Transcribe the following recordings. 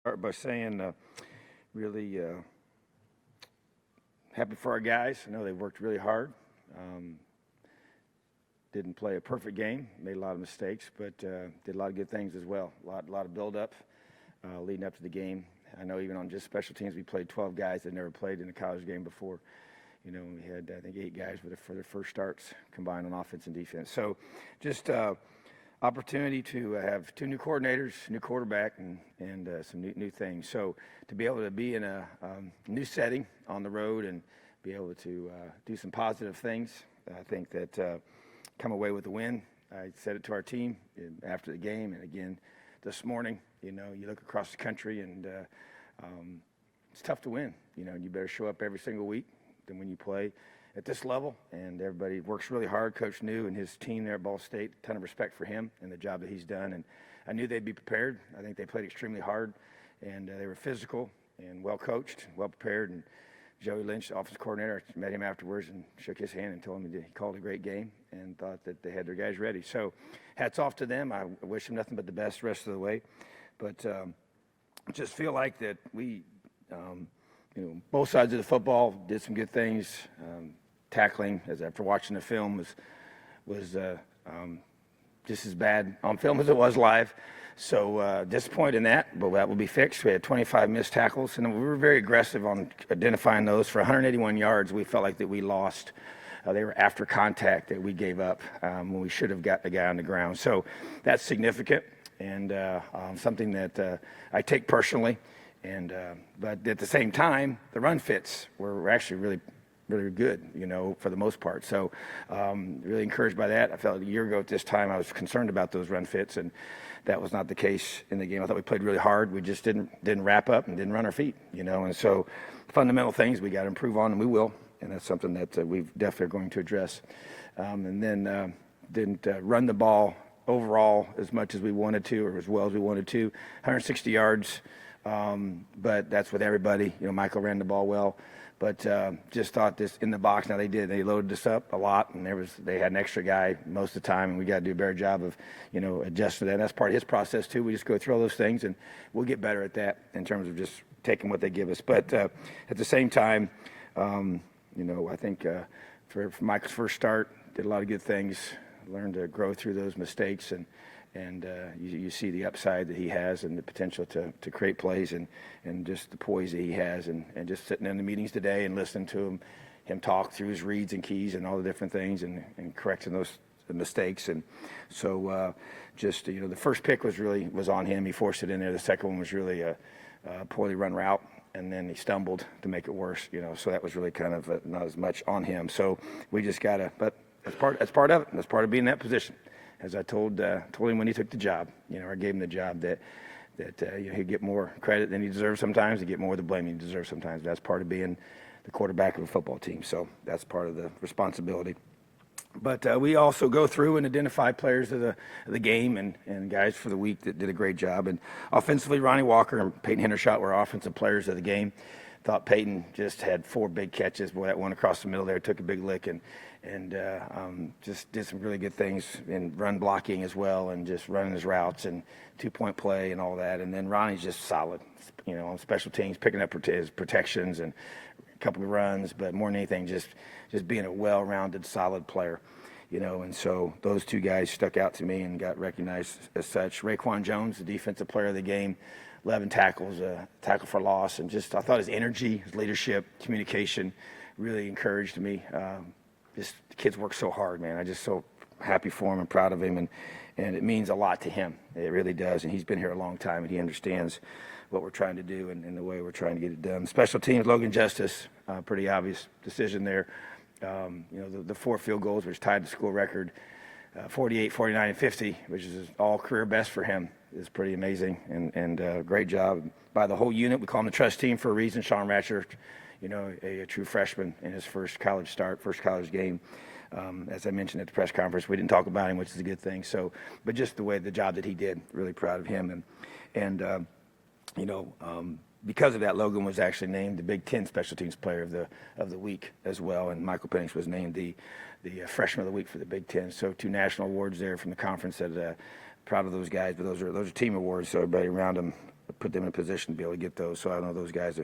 Start by saying really happy for our guys. I know they worked really hard. Didn't play a perfect game, made a lot of mistakes, but did a lot of good things as well. A lot of build-up leading up to the game. I know even on just special teams, we played 12 guys that never played in a college game before. You know, we had, I think, 8 guys for their first starts combined on offense and defense. So just opportunity to have 2 new coordinators, new quarterback, and some new things. So to be able to be in a new setting on the road and be able to do some positive things, I think that come away with a win. I said it to our team after the game, and again this morning. You know, you look across the country, and it's tough to win. You know, you better show up every single week. Then when you play at this level, and everybody works really hard. Coach New and his team there at Ball State, a ton of respect for him and the job that he's done. And I knew they'd be prepared. I think they played extremely hard, and they were physical and well coached, well prepared. And Joey Lynch, the offensive coordinator, I met him afterwards and shook his hand and told him he called a great game and thought that they had their guys ready. So hats off to them. I wish them nothing but the best the rest of the way. But just feel like that we, you know, both sides of the football did some good things. Tackling, as after watching the film, was just as bad on film as it was live. So disappointed in that, but that will be fixed. We had 25 missed tackles, and we were very aggressive on identifying those. For 181 yards, we felt like that we lost. They were after contact that we gave up when we should have got the guy on the ground. So that's significant and something that I take personally. And but at the same time, the run fits were actually really good, you know, for the most part. So really encouraged by that. I felt a year ago at this time I was concerned about those run fits, and that was not the case in the game. I thought we played really hard. We just didn't wrap up and didn't run our feet, you know. And so fundamental things we got to improve on, and we will. And that's something that we definitely are going to address. And then didn't run the ball overall as much as we wanted to, or as well as we wanted to. 160 yards, but that's with everybody. You know, Michael ran the ball well. But just thought this in the box. Now they did. They loaded us up a lot, and they had an extra guy most of the time, and we got to do a better job of, you know, adjusting that. And that's part of his process too. We just go through all those things, and we'll get better at that in terms of just taking what they give us. But at the same time, you know, I think for Michael's first start, did a lot of good things. Learned to grow through those mistakes, and you see the upside that he has and the potential to create plays and just the poise that he has, and just sitting in the meetings today and listening to him talk through his reads and keys and all the different things and correcting those mistakes. And so just, you know, the first pick was on him. He forced it in there. The second one was really a poorly run route, and then he stumbled to make it worse, you know, so that was really kind of not as much on him. So we just got to, but that's part of it. That's part of being in that position. As I told him when he took the job, you know, I gave him the job that you know, he'd get more credit than he deserves sometimes. He'd get more of the blame he deserves sometimes. That's part of being the quarterback of a football team. So that's part of the responsibility. But we also go through and identify players of the game and guys for the week that did a great job. And offensively, Ronnie Walker and Peyton Hendershot were offensive players of the game. Thought Peyton just had 4 big catches. Boy, that one across the middle there took a big lick, and just did some really good things in run blocking as well, and just running his routes and 2-point play and all that. And then Ronnie's just solid, you know, on special teams, picking up his protections and a couple of runs, but more than anything, just being a well-rounded, solid player, you know. And so those 2 guys stuck out to me and got recognized as such. Raekwon Jones, the defensive player of the game, 11 tackles, tackle for loss, and just I thought his energy, his leadership, communication really encouraged me. Just the kids work so hard, man. I'm just so happy for him and proud of him, and it means a lot to him. It really does, and he's been here a long time, and he understands what we're trying to do and the way we're trying to get it done. Special teams, Logan Justice, pretty obvious decision there. You know, the 4 field goals, which tied the school record, 48, 49, and 50, which is all career best for him, is pretty amazing, and great job by the whole unit. We call him the trust team for a reason. Sean Ratcher, you know, a true freshman in his first college game. As I mentioned at the press conference, we didn't talk about him, which is a good thing. So, but just the job that he did, really proud of him. And you know, because of that, Logan was actually named the Big Ten Special Teams Player of the Week as well, and Michael Penix was named the Freshman of the Week for the Big Ten. So 2 national awards there from the conference. That proud of those guys, but those are team awards, so everybody around them put them in a position to be able to get those. So I know those guys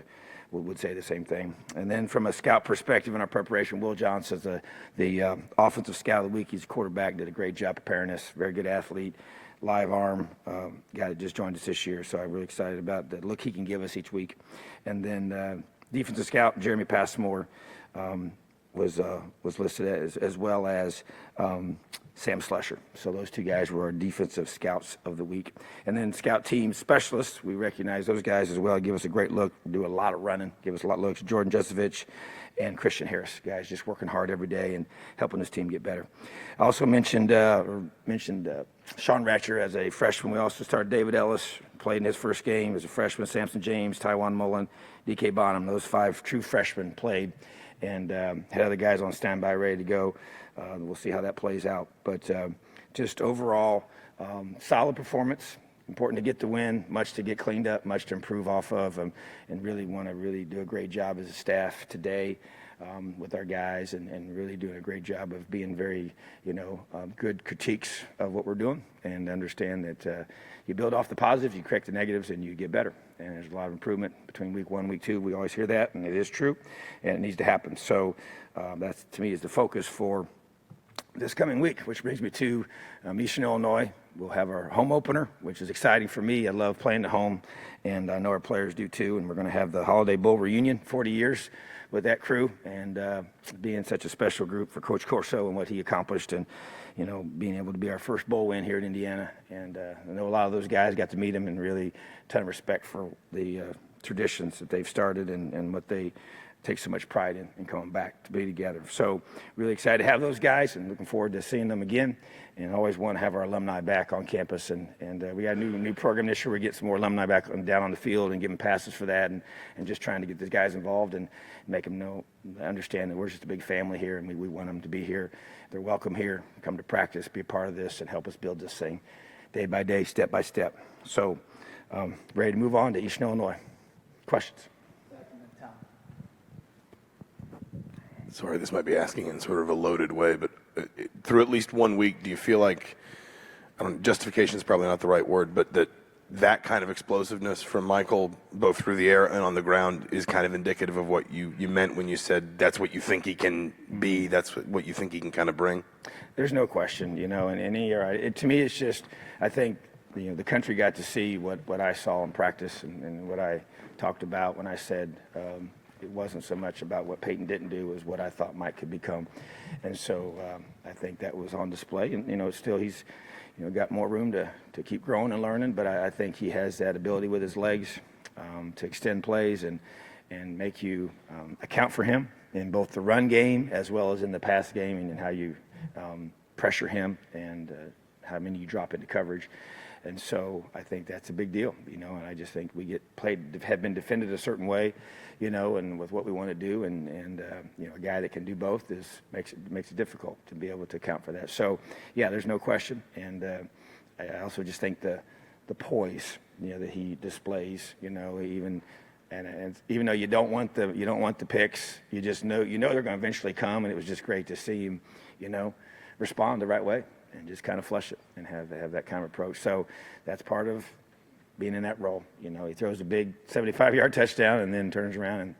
would say the same thing. And then from a scout perspective in our preparation, Will Johnson is the offensive scout of the week. He's a quarterback, did a great job preparing us, very good athlete, live arm, guy that just joined us this year. So I'm really excited about the look he can give us each week. And then defensive scout, Jeremy Passmore, was listed as well as Sam Slusher. So those two guys were our defensive scouts of the week. And then scout team specialists, we recognize those guys as well, give us a great look, do a lot of running, give us a lot of looks. Jordan Jesovich and Christian Harris, guys just working hard every day and helping this team get better. I also mentioned Sean Ratcher as a freshman. We also started David Ellis, played in his first game as a freshman, Samson James, Tywan Mullen, DK Bonham. Those 5 true freshmen played and had other guys on standby ready to go. We'll see how that plays out. But just overall, solid performance. Important to get the win, much to get cleaned up, much to improve off of, and really want to really do a great job as a staff today with our guys and really doing a great job of being very, good critiques of what we're doing and understand that you build off the positives, you correct the negatives, and you get better. And there's a lot of improvement between week 1 and week 2. We always hear that, and it is true, and it needs to happen. So that's, to me, is the focus for this coming week, which brings me to Eastern Illinois. We'll have our home opener, which is exciting for me. I love playing at home, and I know our players do too. And we're going to have the Holiday Bowl reunion, 40 years with that crew, and being such a special group for Coach Corso and what he accomplished, and being able to be our first bowl win here in Indiana. And I know a lot of those guys, got to meet them, and really a ton of respect for the traditions that they've started and what they take so much pride in coming back to be together. So really excited to have those guys and looking forward to seeing them again, and always want to have our alumni back on campus. And we got a new program this year. We get some more alumni back down on the field and give them passes for that, and just trying to get these guys involved and make them understand that we're just a big family here, and we want them to be here. They're welcome here, come to practice, be a part of this, and help us build this thing day by day, step by step. So ready to move on to Eastern Illinois. Questions? Sorry, this might be asking in sort of a loaded way, but through at least 1 week, do you feel like, justification is probably not the right word, but that kind of explosiveness from Michael, both through the air and on the ground, is kind of indicative of what you meant when you said that's what you think he can be, that's what you think he can kind of bring? There's no question, in any year. To me, it's just, I think, the country got to see what I saw in practice and what I talked about when I said it wasn't so much about what Peyton didn't do as what I thought Mike could become. And so I think that was on display. And, still he's, got more room to keep growing and learning. But I think he has that ability with his legs to extend plays and make you account for him in both the run game as well as in the pass game, and how you pressure him and how many you drop into coverage. And so I think that's a big deal, and I just think we have been defended a certain way, and with what we want to do, and a guy that can do both makes it difficult to be able to account for that. So yeah, there's no question. And I also just think the poise, that he displays, even though you don't want the picks, you just know they're going to eventually come, and it was just great to see him, respond the right way and just kind of flush it and have that kind of approach. So that's part of being in that role. He throws a big 75-yard touchdown and then turns around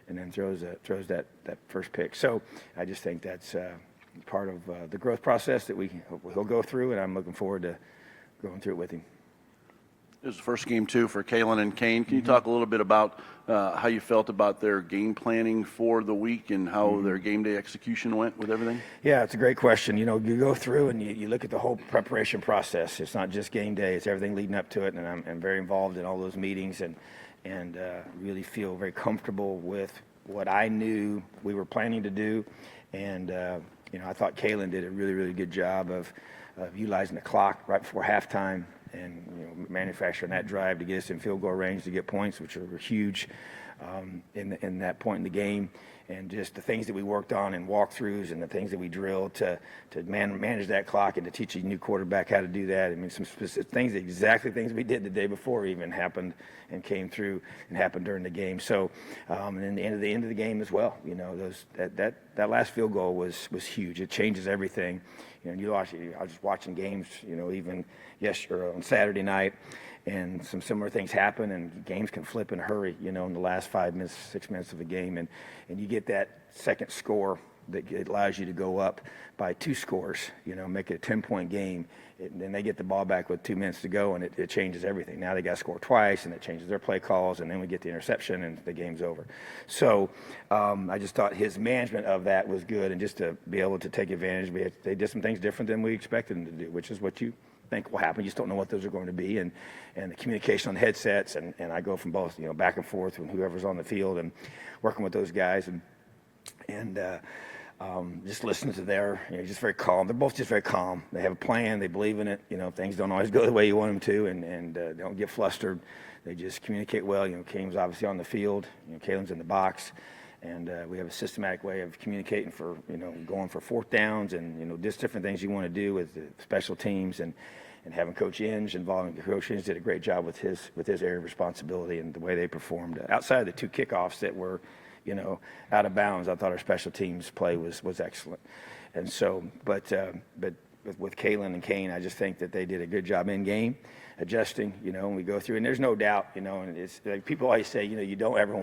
and then throws that first pick. So I just think that's part of the growth process that he'll go through, and I'm looking forward to going through it with him. It was the first game, too, for Kalen and Kane. Can you talk a little bit about how you felt about their game planning for the week and how their game day execution went with everything? Yeah, it's a great question. You go through and you look at the whole preparation process. It's not just game day. It's everything leading up to it, and I'm very involved in all those meetings and really feel very comfortable with what I knew we were planning to do. And, I thought Kalen did a really, really good job of utilizing the clock right before halftime and manufacturing that drive to get us in field goal range to get points, which were huge in that point in the game. And just the things that we worked on in walkthroughs and the things that we drilled to manage that clock and to teach a new quarterback how to do that. I mean, some specific things, exactly things we did the day before even happened and came through and happened during the game. So, and then the end of the game as well. That that last field goal was huge. It changes everything. You know, I was just watching games, you know, even yesterday on Saturday night, and some similar things happen, and games can flip in a hurry, you know, in the last 5 minutes, 6 minutes of a game, and you get that second score that it allows you to go up by 2 scores, you know, make it a 10-point game. And then they get the ball back with 2 minutes to go, and it changes everything. Now they got to score twice, and it changes their play calls, and then we get the interception, and the game's over. So I just thought his management of that was good, and just to be able to take advantage. They did some things different than we expected them to do, which is what you think will happen. You just don't know what those are going to be, and the communication on the headsets, and I go from both, you know, back and forth with whoever's on the field and working with those guys, and just listen to their, you know, just very calm. They're both just very calm. They have a plan. They believe in it. You know, things don't always go the way you want them to, and they don't get flustered. They just communicate well. You know, Kane's obviously on the field. You know, Kalen's in the box, and we have a systematic way of communicating for, you know, going for 4th downs and, you know, just different things you want to do with the special teams, and having Coach Inge involved. Coach Inge did a great job with his area of responsibility and the way they performed. Outside of the 2 kickoffs that were, you know, out of bounds, I thought our special teams play was excellent. And so, but with Kalen and Kane, I just think that they did a good job in game, adjusting, you know, and we go through, and there's no doubt, you know, and it's like people always say, you know, you never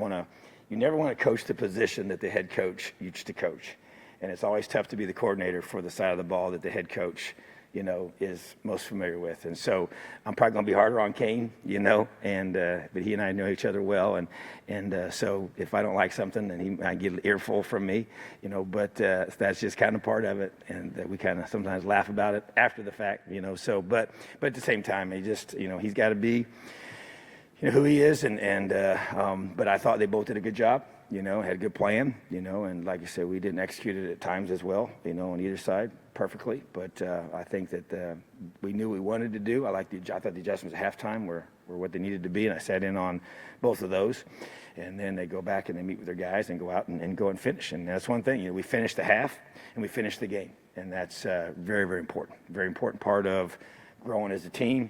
want to coach the position that the head coach used to coach. And it's always tough to be the coordinator for the side of the ball that the head coach, you know, is most familiar with. And so I'm probably going to be harder on Kane, you know, and but he and I know each other well, and so if I don't like something, then he might get an earful from me, you know, but that's just kind of part of it, and we kind of sometimes laugh about it after the fact, you know. So but at the same time, he just, you know, he's got to be, you know, who he is, but I thought they both did a good job, you know, had a good plan, you know, and like I said, we didn't execute it at times as well, you know, on either side perfectly, but I think that we knew what we wanted to do. I thought the adjustments at halftime were what they needed to be, and I sat in on both of those. And then they go back and they meet with their guys and go out and go and finish. And that's one thing, you know, we finished the half and we finished the game, and that's very, very important part of growing as a team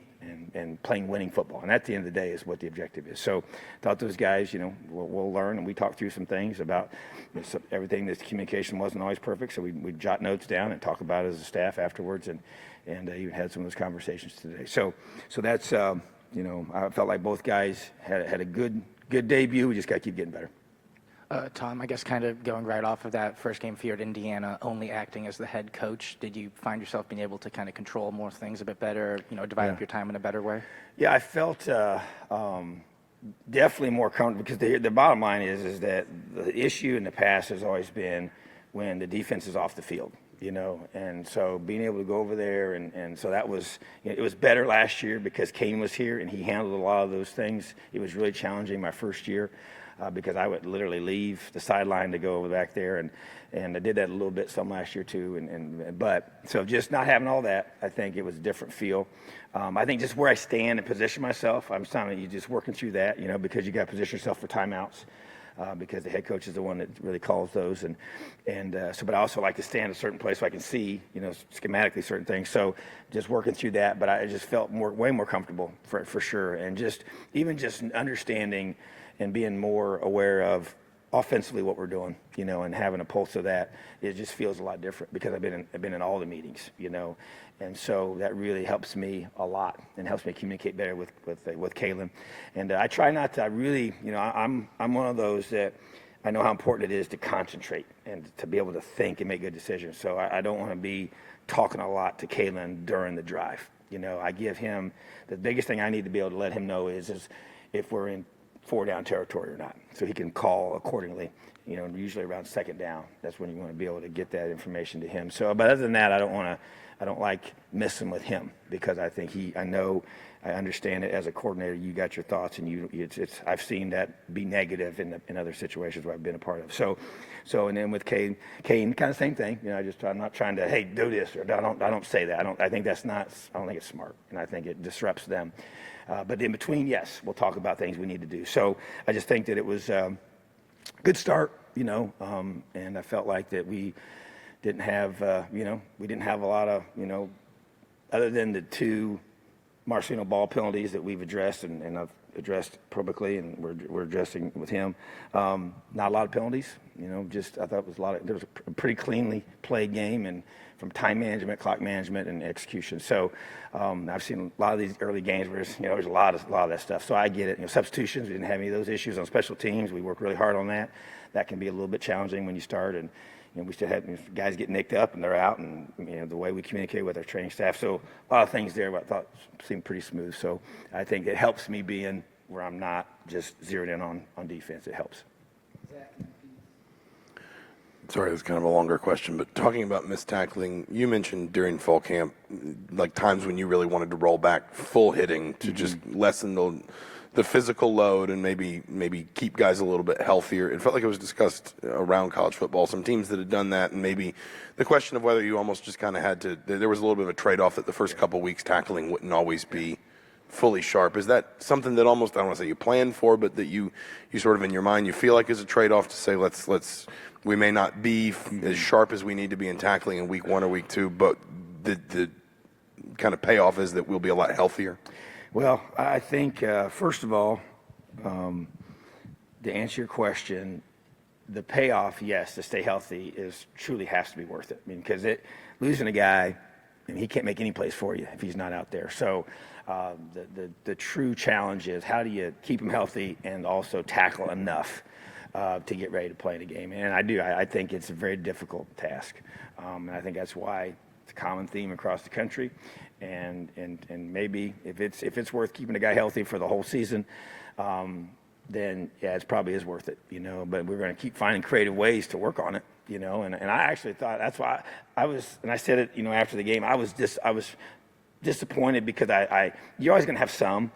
and playing winning football. And at the end of the day is what the objective is. So I thought those guys, you know, we'll learn, and we talked through some things about, you know, everything. This communication wasn't always perfect, so we jot notes down and talk about it as a staff afterwards, and even had some of those conversations today. So that's, you know, I felt like both guys had a good debut. We just got to keep getting better. Tom, I guess kind of going right off of that first game for you at Indiana, only acting as the head coach, did you find yourself being able to kind of control more things a bit better, you know, divide up your time in a better way? Yeah, I felt definitely more comfortable, because the bottom line is that the issue in the past has always been when the defense is off the field, you know, and so being able to go over there, and so that was, you know, it was better last year because Kane was here and he handled a lot of those things. It was really challenging my first year. Because I would literally leave the sideline to go over back there, and I did that a little bit some last year too. But so just not having all that, I think it was a different feel. I think just where I stand and position myself, I'm telling you, just working through that, you know, because you got to position yourself for timeouts, because the head coach is the one that really calls those, but I also like to stand a certain place so I can see, you know, schematically certain things. So just working through that, but I just felt way more comfortable for sure, and just understanding and being more aware of offensively what we're doing, you know, and having a pulse of that, it just feels a lot different because I've been in all the meetings, you know, and so that really helps me a lot and helps me communicate better with Kalen. And I try not to. I really, you know, I'm one of those that I know how important it is to concentrate and to be able to think and make good decisions. So I don't want to be talking a lot to Kalen during the drive. You know, I give him the biggest thing I need to be able to let him know is if we're in 4-down territory or not, so he can call accordingly, you know, usually around 2nd down. That's when you want to be able to get that information to him. So, but other than that, I don't like messing with him, because I think I understand it as a coordinator. You got your thoughts, and I've seen that be negative in other situations where I've been a part of. So and then with Kane, kind of same thing. You know, I'm not trying to, hey, do this, or I don't say that. I think that's not. I don't think it's smart, and I think it disrupts them. But in between, yes, we'll talk about things we need to do. So I just think that it was a good start, you know, and I felt like that we didn't have, we didn't have a lot of, you know, other than the 2 Marcelino ball penalties that we've addressed, and addressed publicly, and we're addressing with him. Not a lot of penalties, just I thought it was there was a pretty cleanly played game, and from time management, clock management, and execution. So I've seen a lot of these early games where there's a lot of that stuff. So I get it. Substitutions, we didn't have any of those issues on special teams. We worked really hard on that. That can be a little bit challenging when you start, and we still had guys get nicked up and they're out, and the way we communicate with our training staff. So a lot of things there, but I thought seemed pretty smooth. So I think it helps me being where I'm not just zeroed in on defense. It helps. Sorry, this is kind of a longer question, but talking about missed tackling, you mentioned during fall camp, like times when you really wanted to roll back full hitting to just lessen the physical load and maybe keep guys a little bit healthier. It felt like it was discussed around college football, some teams that had done that, and maybe the question of whether you almost just kind of had to, there was a little bit of a trade-off that the first couple weeks tackling wouldn't always be fully sharp. Is that something that almost, I don't want to say you plan for, but that you sort of in your mind, you feel like is a trade-off to say, we may not be as sharp as we need to be in tackling in week 1 or week 2, but the kind of payoff is that we'll be a lot healthier? Well, I think, first of all, to answer your question, the payoff, yes, to stay healthy truly has to be worth it. I mean, because losing a guy, he can't make any plays for you if he's not out there. So the true challenge is how do you keep him healthy and also tackle enough to get ready to play in a game. And I think it's a very difficult task. And I think that's why it's a common theme across the country. And maybe if it's worth keeping a guy healthy for the whole season, then yeah, it probably is worth it, but we're going to keep finding creative ways to work on it, and I actually thought that's why and I said it, after the game, I was disappointed because you're always going to have some,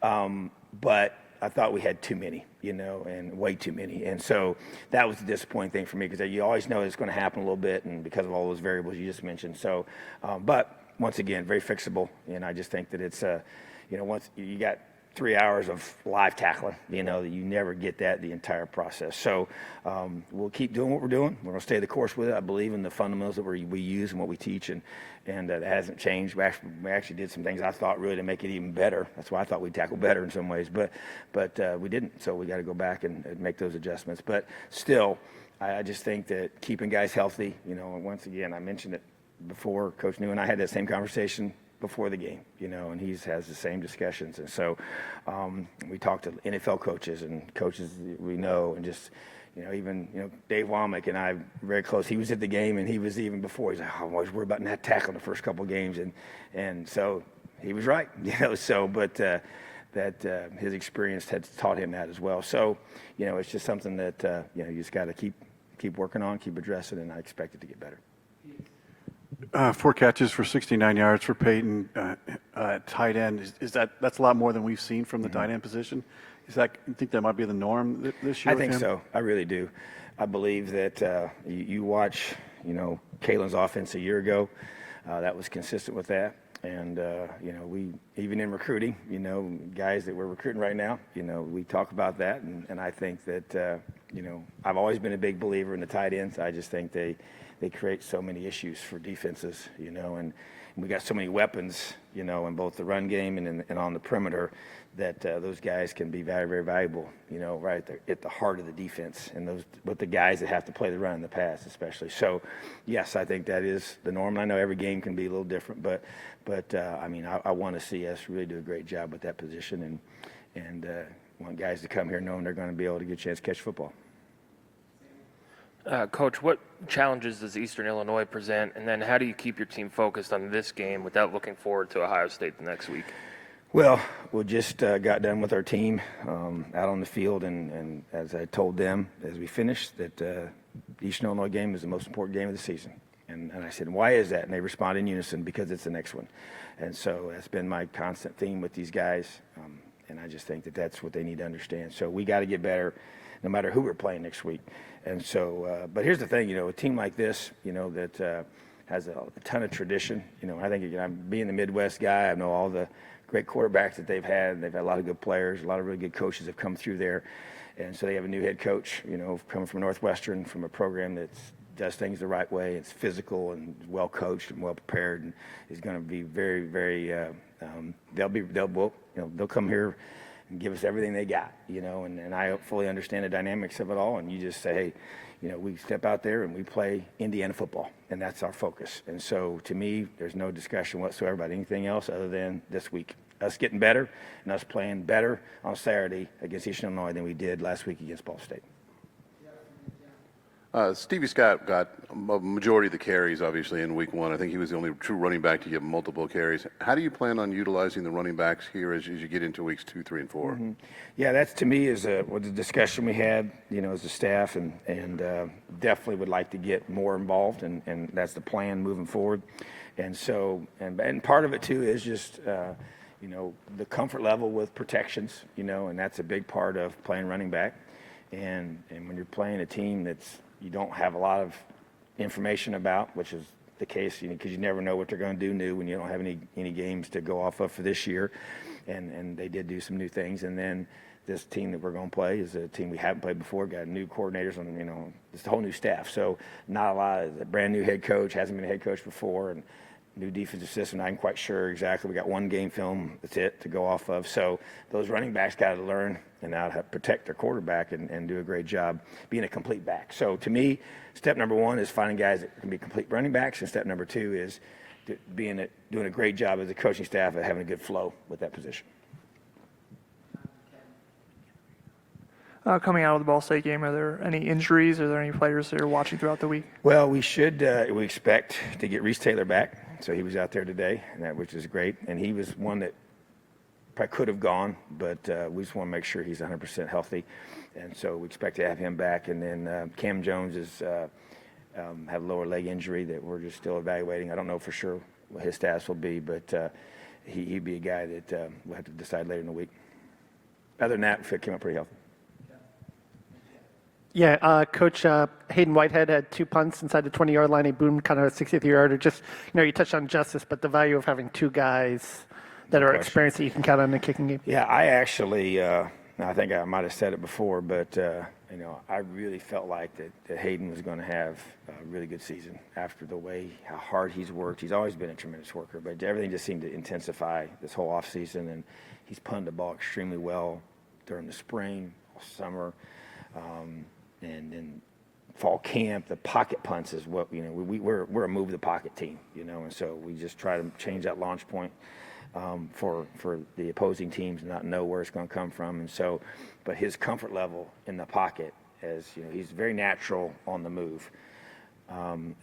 but I thought we had too many, and way too many. And so that was the disappointing thing for me, because you always know it's going to happen a little bit, and because of all those variables you just mentioned. So, but once again, very fixable. And I just think that it's, once you got 3 hours of live tackling, that you never get that the entire process. So we'll keep doing what we're doing. We're going to stay the course with it. I believe in the fundamentals that we use and what we teach, and that hasn't changed. We actually did some things I thought really to make it even better. That's why I thought we'd tackle better in some ways, but we didn't. So we got to go back and make those adjustments. But still, I just think that keeping guys healthy, and once again, I mentioned it before, Coach New and I had that same conversation before the game, and he has the same discussions. And so we talked to NFL coaches and coaches we know, and just, even, Dave Womack and I very close. He was at the game, and he was even before. He's like, I'm always worried about not tackling the first couple of games. And so he was right, but that his experience had taught him that as well. So, it's just something that, you just got to keep working on, keep addressing, and I expect it to get better. 4 catches for 69 yards for Peyton at tight end. That's a lot more than we've seen from the tight end position. You think that might be the norm this year? I think so. I really do. I believe that you watch, Kalen's offense a year ago. That was consistent with that. And, we, even in recruiting, guys that we're recruiting right now, we talk about that. And I think that, I've always been a big believer in the tight ends. I just think they create so many issues for defenses, and we got so many weapons, in both the run game and on the perimeter, that those guys can be very, very valuable, right at the heart of the defense, and with the guys that have to play the run and the pass especially. So, yes, I think that is the norm. I know every game can be a little different, but I want to see us really do a great job with that position, and want guys to come here knowing they're going to be able to get a chance to catch football. Coach, what challenges does Eastern Illinois present, and then how do you keep your team focused on this game without looking forward to Ohio State the next week? Well, we just got done with our team out on the field, and as I told them as we finished, that the Eastern Illinois game is the most important game of the season. And I said, why is that? And they responded in unison, because it's the next one. And so that's been my constant theme with these guys, and I just think that that's what they need to understand. So we got to get better no matter who we're playing next week. And so, but here's the thing, a team like this, that has a ton of tradition. I think, I'm being the Midwest guy, I know all the great quarterbacks that they've had. They've had a lot of good players, a lot of really good coaches have come through there. And so they have a new head coach, coming from Northwestern, from a program that does things the right way. It's physical and well coached and well prepared, and is going to be very, very. They'll come here and give us everything they got, you know, and I fully understand the dynamics of it all. And you just say, hey, you know, we step out there and we play Indiana football, and that's our focus. And so to me, there's no discussion whatsoever about anything else other than this week. Us getting better and us playing better on Saturday against Eastern Illinois than we did last week against Ball State. Stevie Scott got a majority of the carries, obviously, in week one. I think he was the only true running back to get multiple carries. How do you plan on utilizing the running backs here as you get into weeks 2, 3, and 4? Yeah, that's to me is was the discussion we had, you know, as a staff, and definitely would like to get more involved, and that's the plan moving forward. And so, and part of it too is just, you know, the comfort level with protections, you know, and that's a big part of playing running back. And when you're playing a team that's you don't have a lot of information about, which is the case, you know, because you never know what they're going to do new when you don't have any games to go off of for this year. And they did do some new things. And then this team that we're going to play is a team we haven't played before, got new coordinators and, you know, it's a whole new staff. So not a lot of a brand new head coach, hasn't been a head coach before, and new defensive system. I'm quite sure exactly. We got one game film, that's it, to go off of. So those running backs got to learn and now how to protect their quarterback and do a great job being a complete back. So to me, step number one is finding guys that can be complete running backs, and step number two is doing a great job as a coaching staff at having a good flow with that position. Coming out of the Ball State game, are there any injuries? Are there any players that you're watching throughout the week? Well, we expect to get Reese Taylor back. So he was out there today, which is great. And he was one that probably could have gone, but we just want to make sure he's 100% healthy. And so we expect to have him back. And then Cam Jones had a lower leg injury that we're just still evaluating. I don't know for sure what his status will be, but he'd be a guy that we'll have to decide later in the week. Other than that, Fit came up pretty healthy. Yeah, Coach Hayden Whitehead had 2 punts inside the 20-yard line. He boomed kind of a 60th-yarder. Just, you know, you touched on justice, but the value of having 2 guys that are experienced that you can count on in the kicking game. Yeah, I actually, I think I might have said it before, but, you know, I really felt like that Hayden was going to have a really good season after the way how hard he's worked. He's always been a tremendous worker, but everything just seemed to intensify this whole offseason, and he's punted the ball extremely well during the spring, summer. And then fall camp, the pocket punts is what, you know, we're a move the pocket team, you know, and so we just try to change that launch point for the opposing teams and not know where it's going to come from. And so, but his comfort level in the pocket, as you know, he's very natural on the move,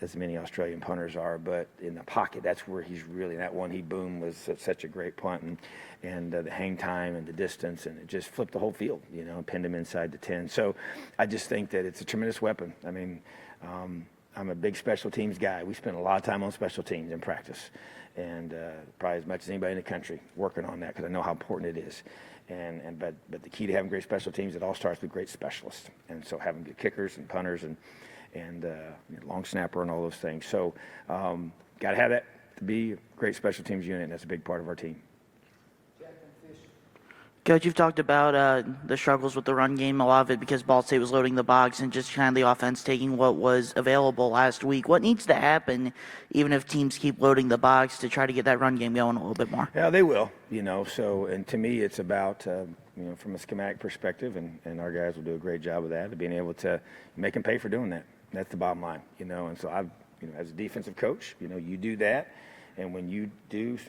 as many Australian punters are, but in the pocket, that's where he's really, that one he boomed was such a great punt, and the hang time and the distance, and it just flipped the whole field, you know, and pinned him inside the 10. So I just think that it's a tremendous weapon. I mean, I'm a big special teams guy. We spend a lot of time on special teams in practice, and probably as much as anybody in the country working on that, because I know how important it is. But the key to having great special teams, it all starts with great specialists. And so having good kickers and punters and you know, long snapper and all those things. So got to have that to be a great special teams unit, and that's a big part of our team. Coach, you've talked about the struggles with the run game, a lot of it because Ball State was loading the box and just kind of the offense taking what was available last week. What needs to happen, even if teams keep loading the box, to try to get that run game going a little bit more? Yeah, they will, you know. So, and to me, it's about, you know, from a schematic perspective, and our guys will do a great job of that, of being able to make them pay for doing that. That's the bottom line, you know. And so you know, as a defensive coach, you know, you do that, and when you do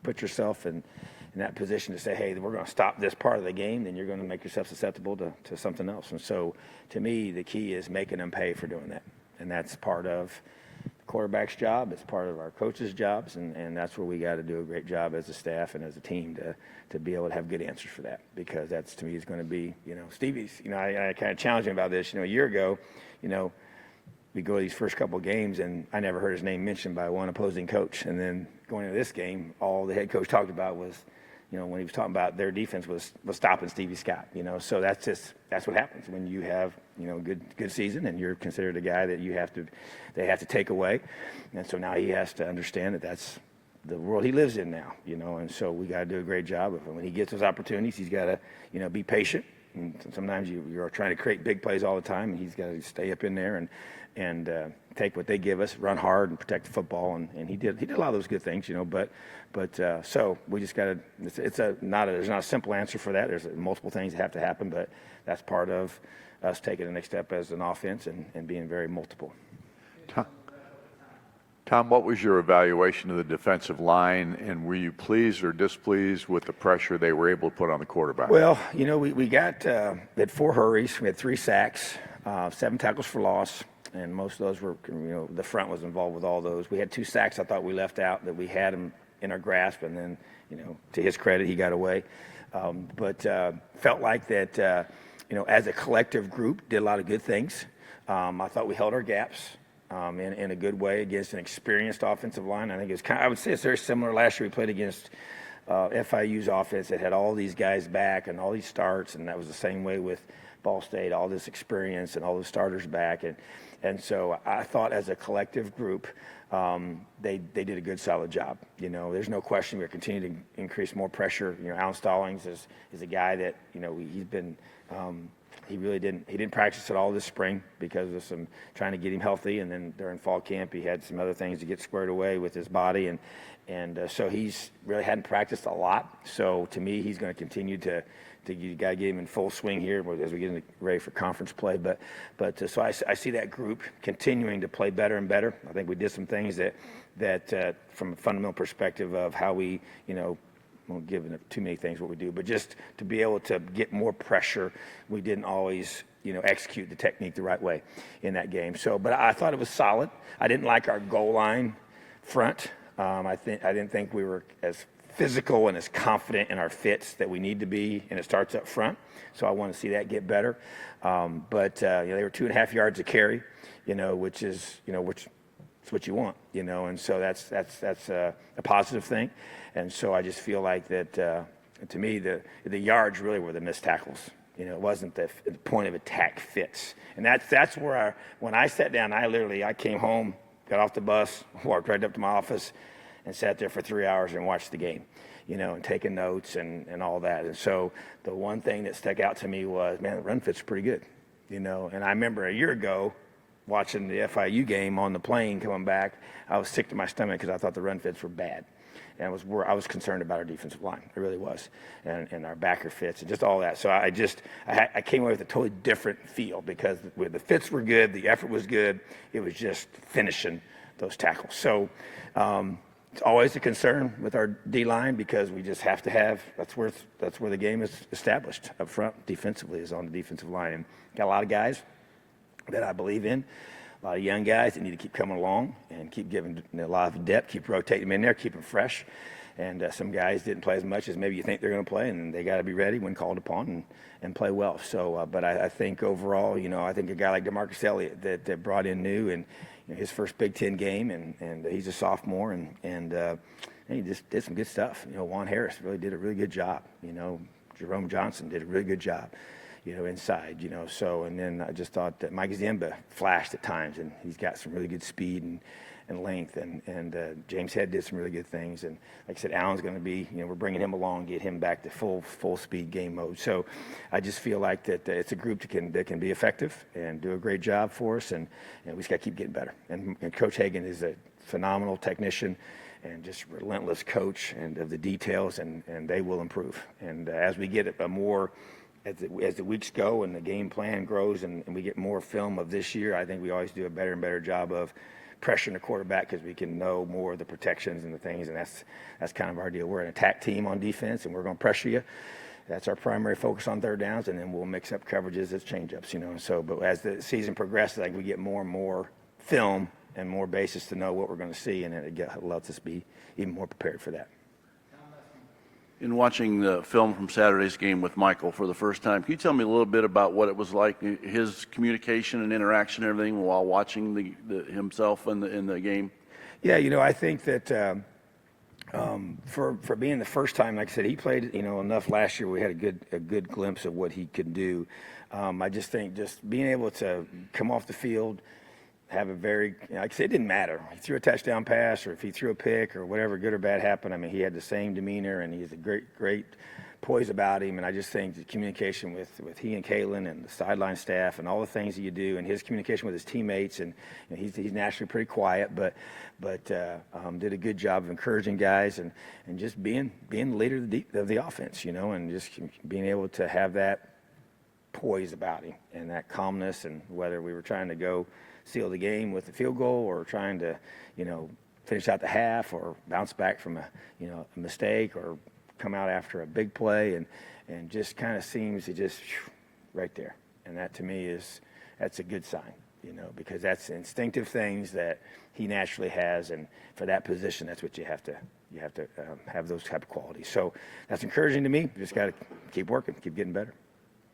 put yourself in that position to say, hey, we're going to stop this part of the game, then you're going to make yourself susceptible to something else. And so, to me, the key is making them pay for doing that, and that's part of the quarterback's job. It's part of our coaches' jobs, and that's where we got to do a great job as a staff and as a team to be able to have good answers for that, because that's, to me, is going to be, you know, Stevie's, you know, I kind of challenged him about this, you know, a year ago, you know, we go to these first couple of games, and I never heard his name mentioned by one opposing coach. And then going into this game, all the head coach talked about was, you know, when he was talking about their defense was stopping Stevie Scott, you know. So that's what happens when you have, you know, good season, and you're considered a guy that they have to take away. And so now he has to understand that that's the world he lives in now, you know. And so we got to do a great job of it. When he gets those opportunities, he's got to, you know, be patient And sometimes you're trying to create big plays all the time, and he's got to stay up in there and take what they give us, run hard, and protect the football. And he did a lot of those good things, But so we just got to. There's not a simple answer for that. There's multiple things that have to happen, but that's part of us taking the next step as an offense and being very multiple. Tom, what was your evaluation of the defensive line, and were you pleased or displeased with the pressure they were able to put on the quarterback? Well, we had 4 hurries, we had 3 sacks, 7 tackles for loss, and most of those were, the front was involved with all those. We had 2 sacks I thought we left out that we had them in our grasp, and then, to his credit, he got away. But felt like that, as a collective group, did a lot of good things. I thought we held our gaps. In a good way against an experienced offensive line. I think I would say it's very similar. Last year we played against FIU's offense that had all these guys back and all these starts, and that was the same way with Ball State, all this experience and all the starters back. And so I thought as a collective group, they did a good, solid job. There's no question we're continuing to increase more pressure. Alan Stallings is a guy that, he's been he didn't practice at all this spring because of some trying to get him healthy, and then during fall camp he had some other things to get squared away with his body, and so he's really hadn't practiced a lot. So to me, he's going to continue to you got to get him in full swing here as we get ready for conference play. But so I see that group continuing to play better and better. I think we did some things that from a fundamental perspective of how we won't give too many things what we do, but just to be able to get more pressure, we didn't always, execute the technique the right way in that game. So, but I thought it was solid. I didn't like our goal line front. I didn't think we were as physical and as confident in our fits that we need to be, and it starts up front. So I want to see that get better. But they were 2.5 yards a carry, which is what you want, and so that's a positive thing. And so I just feel like that, to me, the yards really were the missed tackles. It wasn't the point of attack fits. And that's where when I sat down, I came home, got off the bus, walked right up to my office, and sat there for 3 hours and watched the game, and taking notes and all that. And so the one thing that stuck out to me was, man, the run fit's pretty good, And I remember a year ago, watching the FIU game on the plane coming back, I was sick to my stomach because I thought the run fits were bad. And I was concerned about our defensive line. I really was. And our backer fits and just all that. So I came away with a totally different feel because the fits were good, the effort was good. It was just finishing those tackles. So it's always a concern with our D-line because we just have to have, that's where the game is established up front defensively, is on the defensive line. And got a lot of guys that I believe in, a lot of young guys that need to keep coming along and keep giving a lot of depth, keep rotating them in there, keep them fresh. And some guys didn't play as much as maybe you think they're going to play, and they got to be ready when called upon and play well. So, but I think overall, I think a guy like DeMarcus Elliott that brought in new and his first Big Ten game, and he's a sophomore, and he just did some good stuff. Juan Harris really did a really good job. Jerome Johnson did a really good job. Inside, so, and then I just thought that Mike Zimba flashed at times, and he's got some really good speed and length, and James Head did some really good things, and like I said, Allen's going to be, we're bringing him along, get him back to full speed game mode. So I just feel like that it's a group that can be effective and do a great job for us, and we just got to keep getting better. And Coach Hagan is a phenomenal technician and just relentless coach and of the details, and they will improve. And as we get a more as the weeks go and the game plan grows and we get more film of this year, I think we always do a better and better job of pressuring the quarterback because we can know more of the protections and the things, and that's kind of our deal. We're an attack team on defense, and we're going to pressure you. That's our primary focus on third downs, and then we'll mix up coverages as change-ups, So, but as the season progresses, I think we get more and more film and more basis to know what we're going to see, and it lets us be even more prepared for that. In watching the film from Saturday's game with Michael for the first time, can you tell me a little bit about what it was like, his communication and interaction and everything while watching himself in the game? Yeah, I think that for being the first time, like I said, he played enough last year. We had a good glimpse of what he could do. I just think just being able to come off the field, have a very, like I said, it didn't matter. He threw a touchdown pass or if he threw a pick or whatever, good or bad happened. I mean, he had the same demeanor, and he's a great poise about him, and I just think the communication with he and Caitlin and the sideline staff and all the things that you do, and his communication with his teammates, and he's naturally pretty quiet, but did a good job of encouraging guys and just being the leader of the offense, you know, and just being able to have that poise about him and that calmness, and whether we were trying to go seal the game with a field goal or trying to, you know, finish out the half or bounce back from a mistake or come out after a big play, and just kind of seems to just right there. And that to me that's a good sign, you know, because that's instinctive things that he naturally has, and for that position, that's what you have to have those type of qualities. So that's encouraging to me. You just got to keep working, keep getting better.